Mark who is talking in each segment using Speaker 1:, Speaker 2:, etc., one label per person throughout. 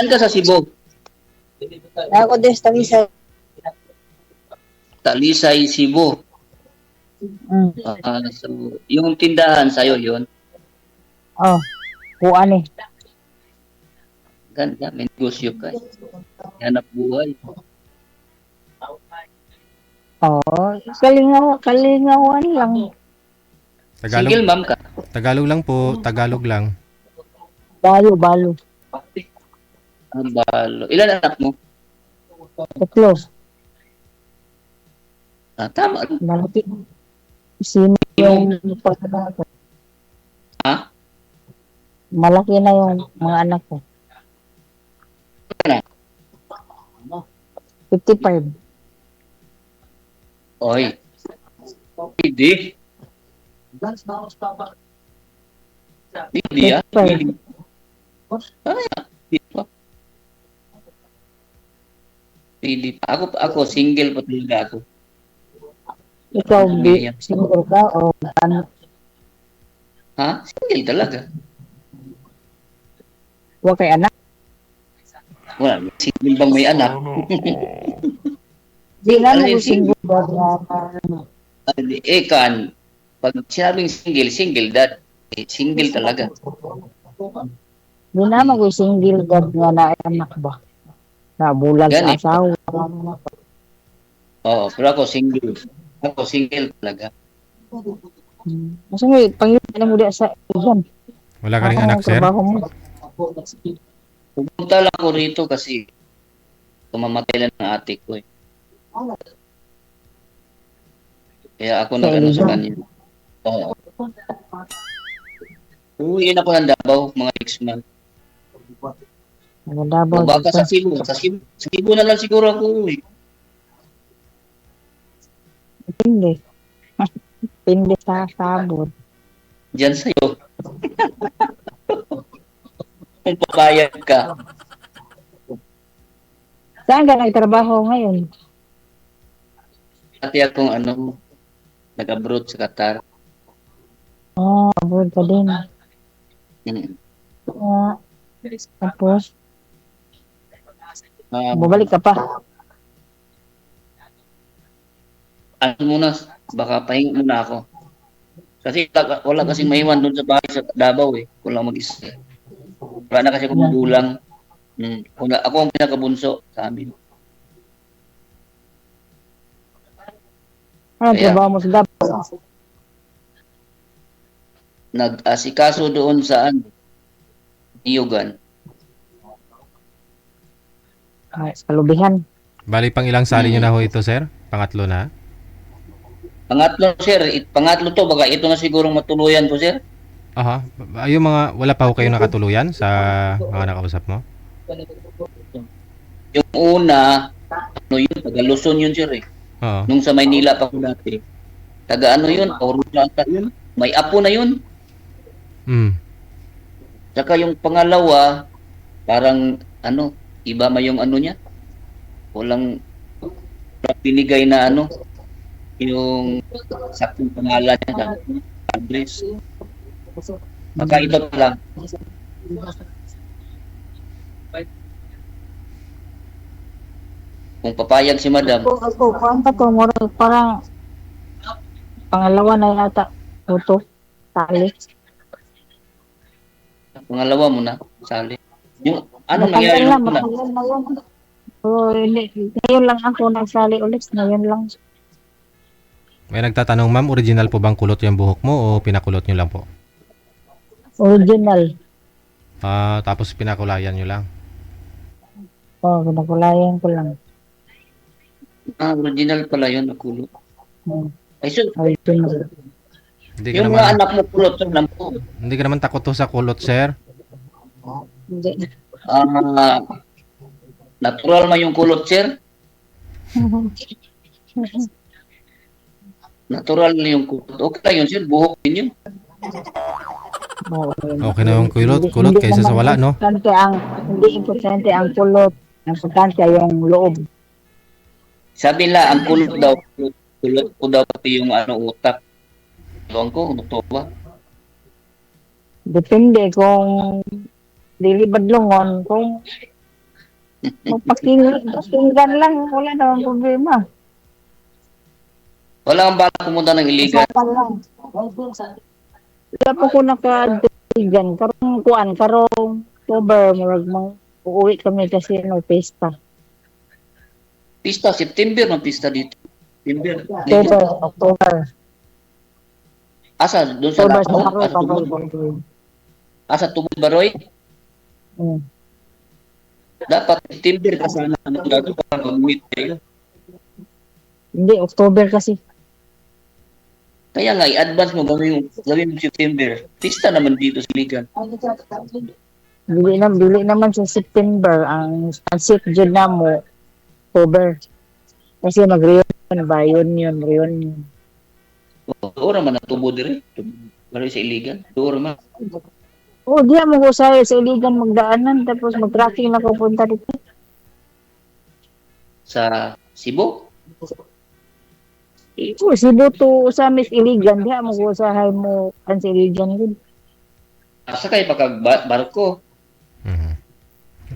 Speaker 1: Saan ka sa Cebu?
Speaker 2: Ako din sa Talisay.
Speaker 1: Talisay, Cebu.
Speaker 2: Mm.
Speaker 1: So, yung tindahan sa'yo yun?
Speaker 2: Oh, kuan eh.
Speaker 1: Ganda, may negosyo ka. Hanap buhay.
Speaker 2: Oh, kalingawan lang.
Speaker 1: Single mom ka?
Speaker 3: Tagalog lang po, Tagalog lang.
Speaker 2: Balo.
Speaker 1: Ang balo. Ilan anak mo?
Speaker 2: Tatlo.
Speaker 1: Tama.
Speaker 2: Malaki. Sino yung pag-anak ko?
Speaker 1: Ha?
Speaker 2: Malaki na yung mga anak ko.
Speaker 1: Ano?
Speaker 2: 55.
Speaker 1: Oy. Hindi. Hindi ah.
Speaker 2: 55.
Speaker 1: Hindi pa. Hindi pa. Ako single pa talaga ako.
Speaker 2: Ikaw, single ka o ano?
Speaker 1: Ha? Single talaga.
Speaker 2: Huwag kay anak?
Speaker 1: Wala. Single bang may anak?
Speaker 2: Di na
Speaker 1: Ano
Speaker 2: mo
Speaker 1: yung
Speaker 2: single ba?
Speaker 1: Kan, pag sinabing single dad. Single talaga.
Speaker 2: Di na mo single dad nga na anak ba? Na bulag sa
Speaker 1: Ganit.
Speaker 2: asawa.
Speaker 1: Oo, pero ako single. Ako single talaga.
Speaker 2: Kasi mo, pangilan mo di sa iyan.
Speaker 3: Wala ka ring anak, sir?
Speaker 2: Trabaho mo.
Speaker 1: Pumunta lang ako rito kasi kumamatay lang ng ate ko eh. Kaya ako nag-ano sa kanya. Oo. Uuwiin ako ng Davao mga next month.
Speaker 2: Nagadabaw.
Speaker 1: Baka sa Cebu. Sa Cebu na lang siguro ako uwi.
Speaker 2: Pindi. Pindi sa sabon.
Speaker 1: Diyan sa'yo. Kung papayag ka.
Speaker 2: Saan ka nagtrabaho ngayon?
Speaker 1: Dati akong nag-abroad sa Qatar.
Speaker 2: Oh, abroad ka din.
Speaker 1: Mm.
Speaker 2: Tapos, bumalik ka pa.
Speaker 1: Ano muna, baka pahinga muna ako. Kasi wala kasing maiwan doon sa bahay sa Davao eh. Kulang mag-isa. Wala na kasi akong magulang. Ako ang pinakabunso sa amin.
Speaker 2: Ano
Speaker 1: Kaya,
Speaker 2: trabaho mo sa Davao?
Speaker 1: nag-asikaso doon sa Iyugan.
Speaker 2: Sa Lubihan.
Speaker 3: Bali pang ilang sali nyo na ho ito, sir? Pangatlo na?
Speaker 1: Pangatlo, sir. Pangatlo to. Baka ito na sigurong matuluyan ko, sir.
Speaker 3: Aha. Yung mga, wala pa ho kayo nakatuluyan sa mga nakausap mo?
Speaker 1: Yung una, taga Luzon yun, sir eh.
Speaker 3: Oo.
Speaker 1: Nung sa Maynila pa ko dati. Taga yun? Orusanta yun. May apo na yun. Saka yung pangalawa, parang iba ma yung niya. Walang binigay na yung saktong pangalan niya. Address. Baka ito lang. Kung papayag si madam.
Speaker 2: Parang pangalawa na yata. Puto. Tali.
Speaker 1: Pangalawa mo na, sali. Yung nangyari nung una?
Speaker 2: Matagal na yun. Ngayon lang ako nagsali ulit. Ngayon lang.
Speaker 3: May nagtatanong, ma'am, original po bang kulot yung buhok mo o pinakulot nyo lang po?
Speaker 2: Original.
Speaker 3: Tapos pinakulayan nyo lang?
Speaker 2: Pinakulayan ko lang.
Speaker 1: Original pala yun, nakulot. Ay, so,
Speaker 2: Original.
Speaker 3: Hindi ka
Speaker 1: yung
Speaker 3: naman,
Speaker 1: mga anak mo kulot, sir,
Speaker 3: hindi ka naman takot to sa kulot, sir?
Speaker 2: Hindi.
Speaker 1: Natural man yung kulot, sir? Natural na yung kulot. Okay lang yun, sir. Buhok din yun.
Speaker 3: Okay na yung kulot kaysa sa wala, no?
Speaker 2: Hindi importante ang kulot. Ang importante yung loob.
Speaker 1: Sabi nila, ang kulot daw, kulot ko daw pati yung utak. Doon ko, ano to ba?
Speaker 2: Depende kung dilibad lungon, kung Magpakinggan lang, wala namang problema.
Speaker 1: Wala kang balak pumunta ng illegal.
Speaker 2: Usapan lang. Wala po ko nakadigan. Karong kuan, karong October, murag mang uuwi kami kasi may pesta.
Speaker 1: Pista, September ng pista dito. September.
Speaker 2: October.
Speaker 1: Asa, doon sa
Speaker 2: October sa
Speaker 1: Lapo?
Speaker 2: Baroy,
Speaker 1: Asa Tubod?
Speaker 2: Baroy.
Speaker 1: Asa Tubod Baroy?
Speaker 2: Mm.
Speaker 1: Dapat September ka sana maglago para mag-meet kayo.
Speaker 2: Hindi, October kasi.
Speaker 1: Kaya nga, i-advance mo, gawin mo September. Pista naman dito sa Ligan.
Speaker 2: Dili naman sa September. Ang safe dyan na mo, October. Kasi mag-reunion ba? Reunion.
Speaker 1: Doon naman ang Tubod rin. Baroy sa Iligan. Doon naman.
Speaker 2: Oh, di mo ko sa iligan magdaanan tapos mag-tracking na pupunta dito.
Speaker 1: Sa Cebu.
Speaker 2: Oh, Cebu to sa Miss Iligan, di mo ko sa mo kan sa Iligan din.
Speaker 1: Asa kayo barko.
Speaker 3: Mhm.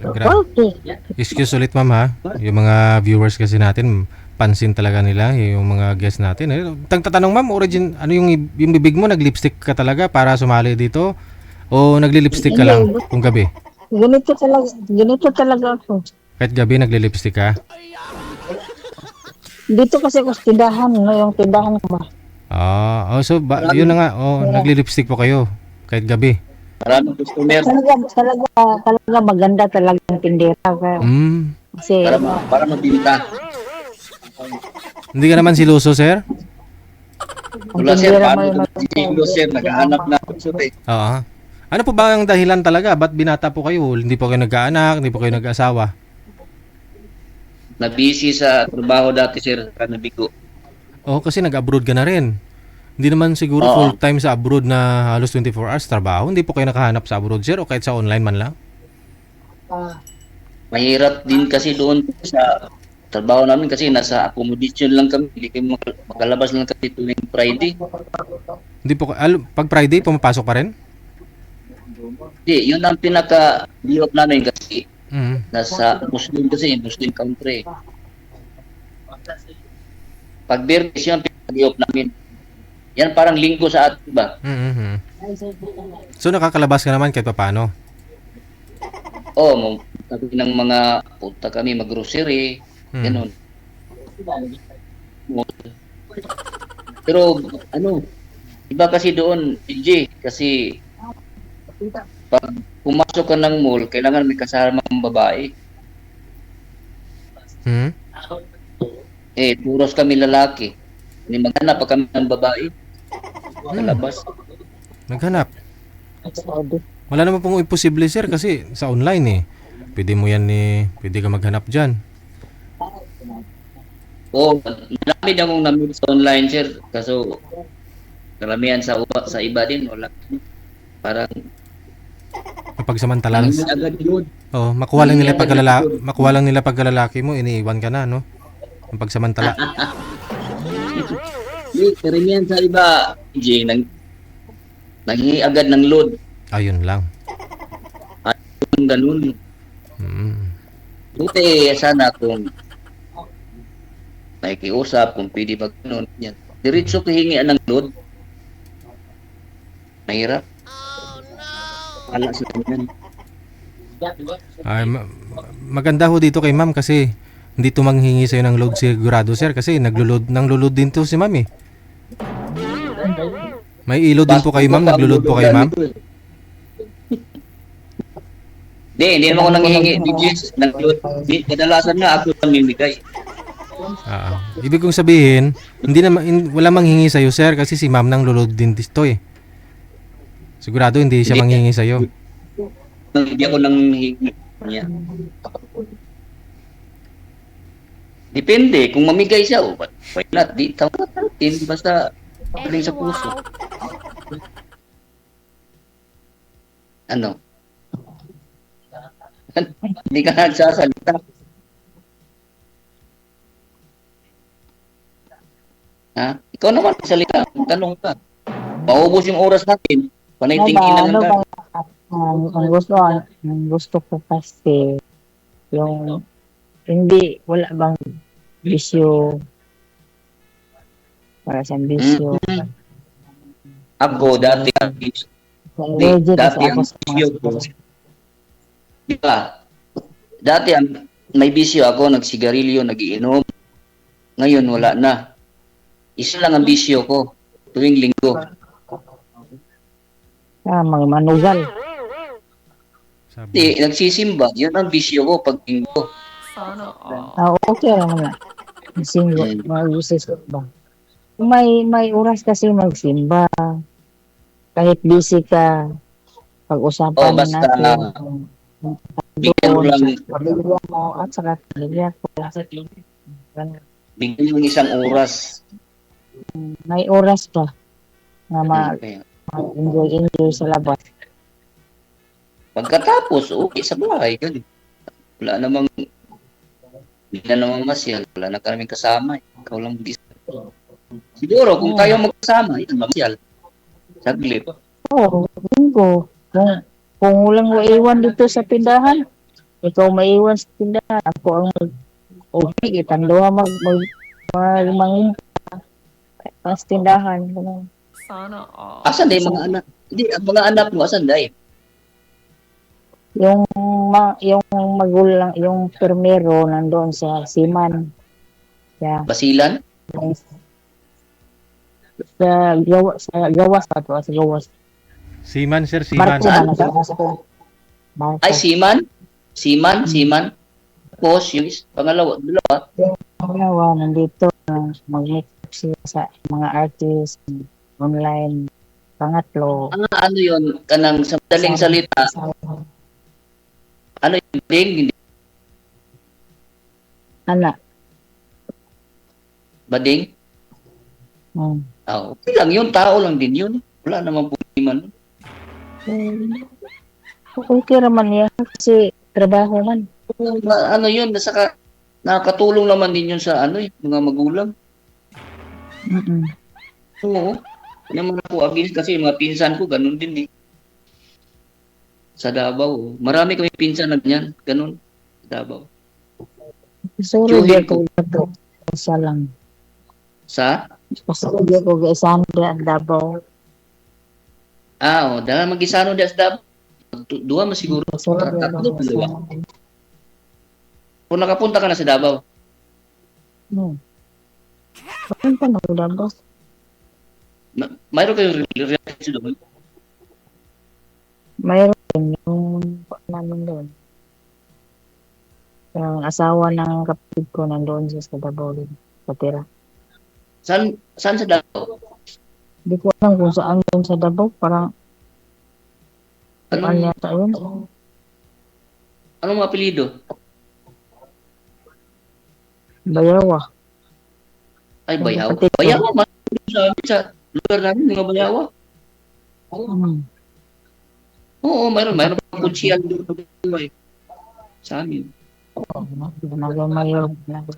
Speaker 2: Okay.
Speaker 3: Excuse ulit ma'am ha. Yung mga viewers kasi natin, pansin talaga nila yung mga guests natin. Tatanong ma'am, ano yung bibig mo, nag-lipstick ka talaga para sumali dito? O nagli-lipstick ka lang kung gabi?
Speaker 2: Ganito talaga ako.
Speaker 3: Kahit gabi nagli-lipstick ka?
Speaker 2: Dito kasi ako sa tindahan, no, yung tindahan ko ba.
Speaker 3: So yun na nga, nagli-lipstick po kayo kahit gabi.
Speaker 1: Maraming customer.
Speaker 2: Talaga maganda talaga ang tindera ka. Kasi
Speaker 1: Para mabinta.
Speaker 3: Hindi ka naman siluso, sir?
Speaker 1: Wala sir, paano ito sir, naghahanap na ako sir.
Speaker 3: Oo. Ano po ba ang dahilan talaga? Ba't binata po kayo? Hindi po kayo nag-aanak? Hindi po kayo nag-asawa?
Speaker 1: Na-busy sa trabaho dati sir, nabigo.
Speaker 3: Kasi nag-abroad ka na rin. Hindi naman siguro
Speaker 1: Oo.
Speaker 3: full-time sa abroad na halos 24 hours trabaho. Hindi po kayo nakahanap sa abroad, sir? O kahit sa online man lang?
Speaker 1: Mahirap din kasi doon sa trabaho namin kasi nasa accommodation lang kami. Hindi kami makalabas lang kami tuwing Friday.
Speaker 3: Hindi po, pag Friday, pumapasok pa rin?
Speaker 1: Hindi, yun ang pinaka-diop namin kasi
Speaker 3: Mhm.
Speaker 1: nasa Muslim kasi, Muslim country. Pag Bernes, yun ang pinaka-diop namin. Yan parang linggo sa atin ba?
Speaker 3: Mhm. So nakakalabas ka naman kahit paano?
Speaker 1: Oo, sabi ng mga punta kami mag-grocery, gano'n. Pero iba kasi doon, DJ, kasi pag pumasok ka ng mall, kailangan may kasamang babae.
Speaker 3: Mhm.
Speaker 1: Puros kami lalaki. Hindi maghanap pa kami ng babae. Kalabas.
Speaker 3: Naghanap. Wala naman pong imposible, sir, kasi sa online Pwede mo yan pwede ka maghanap dyan.
Speaker 1: Oo, marami na akong namit sa online, sir. Kaso, karamihan sa iba din, wala. Parang,
Speaker 3: Napagsamantala lang.
Speaker 1: agad yun.
Speaker 3: Makuha lang nila pagkalalaki mo, iniiwan ka na, no? Ang pagsamantala.
Speaker 1: Karamihan sa iba, DJ, nanghihi agad ng load.
Speaker 3: Ayun lang.
Speaker 1: Yung ganun. Buti sana kung nakikiusap, kung pwede ba ganun. Yan. Diretso kahingian ng load. Mahirap. Wala sa ganyan.
Speaker 3: Maganda ho dito kay ma'am kasi hindi to manghingi sa'yo ng load sigurado, sir, kasi nanglulod din to si ma'am May ilo din po kayo, ma'am? Naglulod po kayo, ma'am?
Speaker 1: Hindi naman ako nanghihingi. Ng load. Kadalasan nga ako namimigay.
Speaker 3: Ibig kong sabihin, wala manghingi sa'yo, sir, kasi si ma'am nang lulod din dito Sigurado hindi siya manghingi sa'yo.
Speaker 1: Hindi ako nanghihingi niya. Depende. Kung mamigay siya, why not? Di tawag natin. Basta galing sa puso. Ano? Hindi ka nagsasalita. Ha? Ikaw naman salita. Tanong ka. Maubos yung oras natin. Panay tingin na lang ka.
Speaker 2: Ang gusto ko kasi Yung hindi, wala bang bisyo para sa bisyo.
Speaker 1: Mm. Ako, dati,
Speaker 2: Allergic kasi
Speaker 1: dati
Speaker 2: ako
Speaker 1: ang
Speaker 2: sa mga
Speaker 1: bisyo ko,
Speaker 2: sigarilyo.
Speaker 1: di ba? Dati ang may bisyo ako, nagsigarilyo, nagiinom. Ngayon, wala na. Isa lang ang bisyo ko, tuwing linggo.
Speaker 2: Mga manugal.
Speaker 3: Sabi.
Speaker 1: Di, nagsisimba, yun ang bisyo ko pag linggo.
Speaker 2: Okay naman na. Singgo,
Speaker 1: Mm.
Speaker 2: mag-usis ba? May oras kasi magsimba. Kahit busy ka, pag-usapan
Speaker 1: Basta,
Speaker 2: natin.
Speaker 1: bigyan mo
Speaker 2: Doon
Speaker 1: lang,
Speaker 2: sa pamilya mo at saka pamilya ko. Ganun.
Speaker 1: bigyan mo isang oras.
Speaker 2: May oras pa na
Speaker 1: Kaya,
Speaker 2: mag-enjoy sa labas.
Speaker 1: pagkatapos, uwi sa bahay, ganun. Wala namang, hindi na namang masyal. Wala na kaming kasama. Ikaw lang mag-isa. Siguro, kung tayo magkasama, yun, masyal. Saglit.
Speaker 2: Oo, linggo. Kung walang maiwan dito sa tindahan, ikaw maiwan sa tindahan. Ako ang okay, itanduha sa tindahan. Ganun.
Speaker 1: Asan na yung mga anak? Hindi, ang mga anak mo, asan na
Speaker 2: Yung magulang, yung permero nandoon sa Siman. Yeah.
Speaker 1: Basilan?
Speaker 2: Sa gawas pa to, sa gawas.
Speaker 3: Seaman, sir, seaman.
Speaker 2: Barko ba na sa Barko.
Speaker 1: Ay, Siman. Tapos, yung dalawa.
Speaker 2: Dalawa, nandito na mag-meet sila sa mga artist online. Pangatlo,
Speaker 1: Ano yun, kanang sa madaling salita, ano yung bading?
Speaker 2: anak.
Speaker 1: Bading? Okay lang yun, tao lang din yun. Wala namang problema nun.
Speaker 2: Okay naman yan kasi trabaho man.
Speaker 1: Ano yun, nakakatulong naman din yun sa mga magulang. Oo. Ano naman ako against kasi mga pinsan ko, ganun din eh. Sa Davao. Marami kami pinsan na ganyan. Ganun. Sa Davao.
Speaker 2: Sorry, di ako gato. Isa lang.
Speaker 1: Sa?
Speaker 2: Sorry, di ako gaisandra ang Davao.
Speaker 1: Dahil mag-isano di sa Davao. Dua mas siguro.
Speaker 2: Sorry,
Speaker 1: Tatlo, dalawa. Kung nakapunta ka na sa Davao.
Speaker 2: Bakit pa na Davao?
Speaker 1: Mayroon kayong relatives doon?
Speaker 2: Mayroon yung namin doon. Yung asawa ng kapatid ko nandoon siya sa Davao din. Patira.
Speaker 1: Saan sa Davao?
Speaker 2: Hindi ko alam kung saan yun sa Davao. Parang
Speaker 1: Anong
Speaker 2: yata yun.
Speaker 1: mga apelyido?
Speaker 2: Bayawa.
Speaker 1: Ay, Bayaw.
Speaker 2: Kapatid ko.
Speaker 1: Bayaw, mas sa lugar namin, mga Bayawa. Oo, mayroon pang kutsiyal doon sa amin.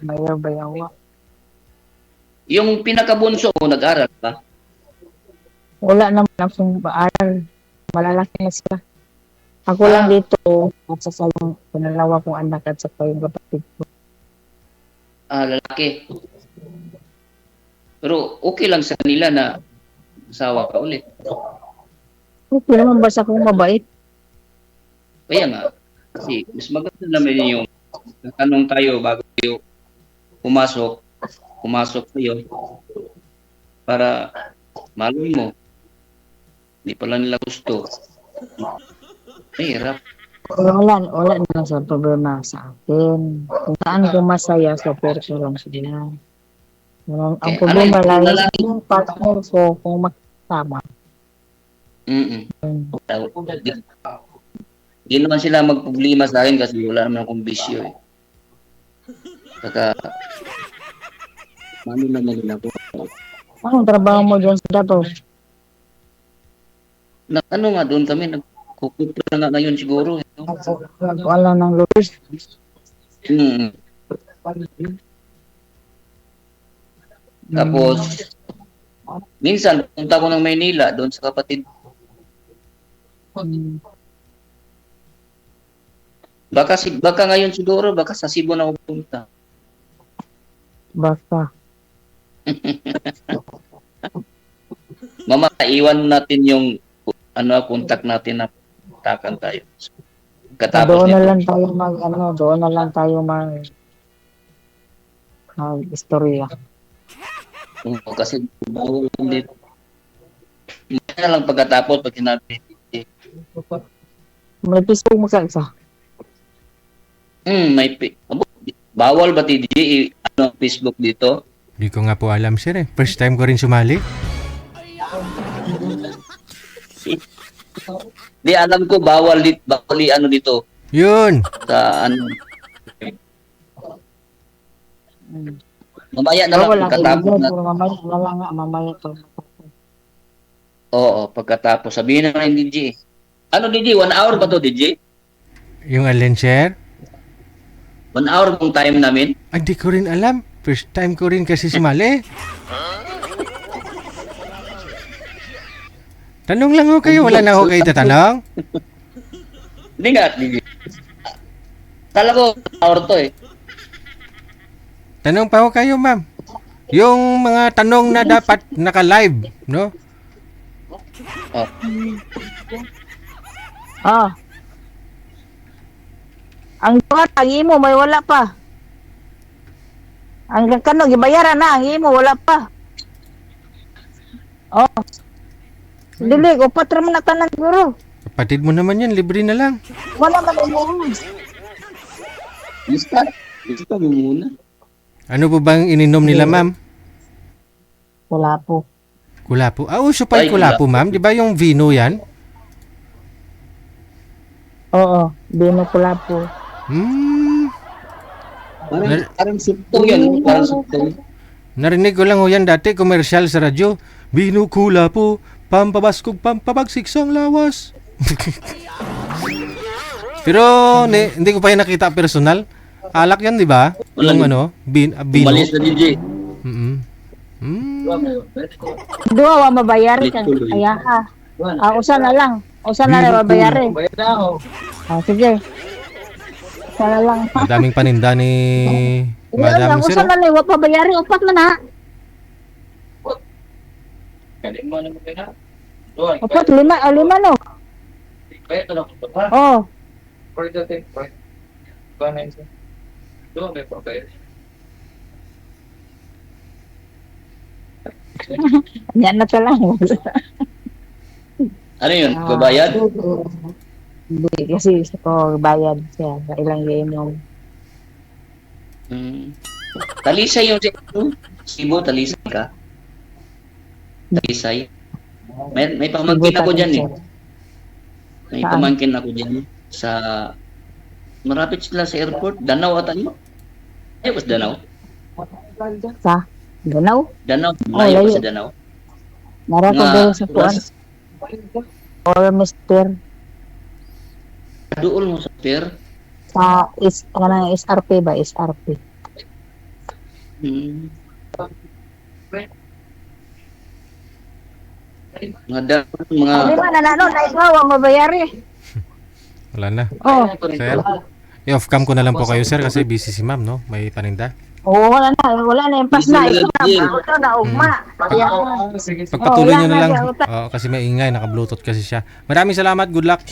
Speaker 2: Mayor Bayawa.
Speaker 1: Yung pinakabunso mo, nag-aral pa?
Speaker 2: Wala naman akong paaral. Malalaki na sila. Ako lang dito at sa yung panalawa kong anak at sa yung kapatid ko.
Speaker 1: Lalaki. Pero okay lang sa kanila na asawa ka ulit.
Speaker 2: Okay naman basta kung mabait.
Speaker 1: Kaya nga, kasi mas maganda naman yung tanong tayo bago tayo pumasok kayo para malay mo. Hindi pala nila gusto. Hirap.
Speaker 2: Wala naman sa problema sa akin. Kung saan ko masaya sa perso lang sila. Ang problema lang yung partner ko kung makasama.
Speaker 1: Hindi naman sila magproblema sa akin kasi wala naman akong bisyo eh. Saka, ano naman nila ako.
Speaker 2: Anong trabaho mo dyan sa Davao?
Speaker 1: Ano nga doon kami, nagkukupo na nga ngayon siguro.
Speaker 2: Wala ng lawyers.
Speaker 1: Tapos, minsan, punta ko ng Maynila, doon sa kapatid. Baka ngayon siguro, baka sa Cebu na ako pumunta.
Speaker 2: Basta.
Speaker 1: Mama, iwan natin yung contact natin na takan tayo. Katapos
Speaker 2: Doon na
Speaker 1: nito.
Speaker 2: lang tayo doon na lang tayo istorya.
Speaker 1: Kasi bawal dito. Hindi na lang pagkatapos pag sinabi.
Speaker 2: May Facebook mo sa isa.
Speaker 1: Bawal ba TJ Facebook dito?
Speaker 3: Hindi ko nga po alam, sir eh. First time ko rin sumali.
Speaker 1: Di alam ko bawal dito
Speaker 3: Yun.
Speaker 1: sa mamaya na lang
Speaker 2: Wala
Speaker 1: pagkatapos na.
Speaker 2: mamaya to.
Speaker 1: Oo, pagkatapos sabihin na ng DJ. Ano DJ? 1 hour ba to DJ?
Speaker 3: Yung alin, sir?
Speaker 1: 1 hour bang time namin?
Speaker 3: Ay, di ko rin alam. First time ko rin kasi sumali. Tanong lang ho kayo. Wala na ho kayo tatanong.
Speaker 1: Hindi nga DJ. Kala ko 1 hour to eh.
Speaker 3: Tanong pa ho kayo, ma'am. Yung mga tanong na dapat naka-live, no?
Speaker 1: Oh.
Speaker 2: Ah. Ang tuwa, ang imo, may wala pa. Ang kano, gibayaran na, ang imo, wala pa. Oh. Dili, upat raman na tanan siguro.
Speaker 3: Kapatid mo naman yan. Libre na lang.
Speaker 2: Wala man mo.
Speaker 1: Lista mo muna.
Speaker 3: Ano po bang ininom nila, ma'am?
Speaker 2: Wala po.
Speaker 3: Kulapo. Ah, uso pa
Speaker 1: Ay,
Speaker 3: yung kulapo, ma'am. Di ba yung vino yan?
Speaker 2: Oo, bino pula po.
Speaker 1: Parang suktong yan. Parang suktong.
Speaker 3: Narinig ko lang ho yan dati, commercial sa radyo. Vino kulapo, pampabaskog, pampabagsik sang lawas. Pero hindi ko pa yung nakita personal. Alak yan, di ba? Yung vino.
Speaker 1: Umalis na DJ.
Speaker 2: Duwa wa mabayari kan. Kaya ka. Usa na lang. Usa na lang mabayari. Sige. Usa na lang.
Speaker 3: Madaming paninda ni Madam
Speaker 2: Usa
Speaker 3: Sir.
Speaker 2: na lang wa pabayari upat man ha. Upat lima no. Oh. Yan na lang.
Speaker 1: Ano yun? Babayad?
Speaker 2: Hindi, kasi gusto ko bayad siya sa ilang game yung
Speaker 1: Talisay yung Cebu, Talisay ka? Talisay? May pamangkin ako dyan eh. May
Speaker 2: Saan?
Speaker 1: pamangkin ako dyan sa... Marapit sila sa airport. Danau ata yun? Ay, was Danau?
Speaker 2: sa Ganaw.
Speaker 1: Danau? Malayo
Speaker 2: layo.
Speaker 1: pa sa Danau?
Speaker 2: Nara ko
Speaker 1: Nga,
Speaker 2: doon sa kuan. Or Mr.
Speaker 1: Dool mo sa pier?
Speaker 2: Sa SRP ba? SRP.
Speaker 1: Mga
Speaker 2: Hindi ba nanano? Naisawa, mabayari.
Speaker 3: Wala na.
Speaker 2: Oh.
Speaker 3: Sir, i-off-cam ko na lang po kayo, sir, kasi busy si ma'am, no? May paninda.
Speaker 2: Oo, wala na. Yung pas na. Ito na, ugma.
Speaker 3: Pagpatuloy nyo na lang.
Speaker 2: Wala na.
Speaker 3: Oo, kasi may ingay, naka-bluetooth kasi siya. Maraming salamat, good luck.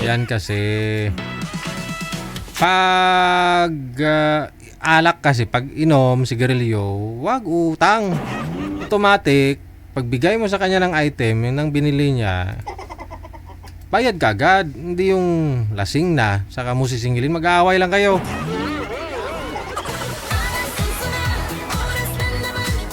Speaker 3: Yan kasi pag alak kasi, pag inom, sigarilyo, wag utang. Automatic, pagbigay mo sa kanya ng item, yun ang binili niya, bayad ka agad. Hindi yung lasing na, saka mo sisingilin, mag-aaway lang kayo.